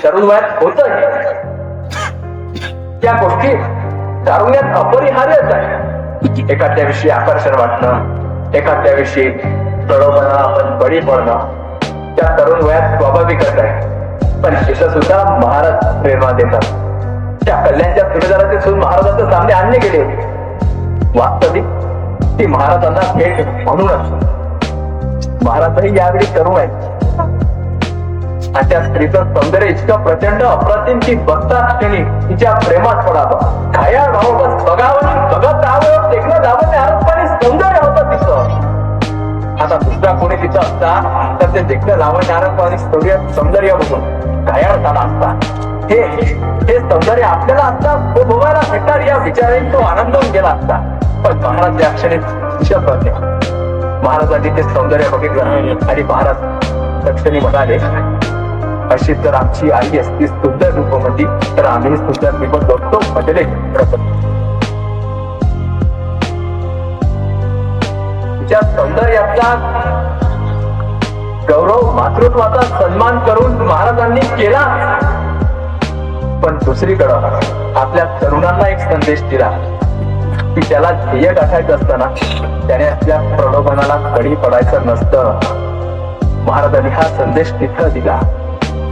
तरुण वयात होत त्या गोष्टी तारुण्यात अपरिहार्यच आहे. एखाद्याविषयी आकर्षण वाटणं, एखाद्याविषयी प्रलोभना आपण बळी पडणं त्या तरुण वयात स्वाभाविकच आहे. पण तिथं सुद्धा महाराज प्रेरणा देतात. त्या कल्याणच्या सुभेदाराचे सून महाराजांच्या सामने आणले गेले होते. वास्तविक ती महाराजांना भेट म्हणूनच. महाराजही यावेळी तरुण आहेत आणि त्या स्त्रीचं सौंदर्य इतकं प्रचंड अप्रतिम की बघता क्षणी तिच्या प्रेमात पडावं, घायाळ व्हावं, बस बघावं, बघत राहावं, देखणं जावं, अर्थाने सौंदर्य होतं तिचं. आता दुसरा कोणी तिचं असता तर ते देखणं लावणारं आणि सौंदर्य बघून घायाळ झाला असता. हे सौंदर्य आपल्याला आता भोगायला भेटणार या विचाराने तो आनंदून गेला असता. पण महाराज त्या क्षणी दिशा करते. महाराजांनी ते सौंदर्य बघितलं आणि महाराज दक्षिणी म्हणाले, अशी जर आमची आई असती सुंदर रूपमती तर आम्ही सुंदर रूप बघतो बदले. तिच्या सौंदर्याचा गौरव मातृत्वाचा सन्मान करून महाराजांनी केला. पण दुसरीकडं आपल्या तरुणांना एक संदेश दिला की त्याला ध्येय गाठायचं असताना त्याने आपल्या प्रलोभनाला कडी पडायचं नसतं. महाराजांनी हा संदेश तिथं दिला.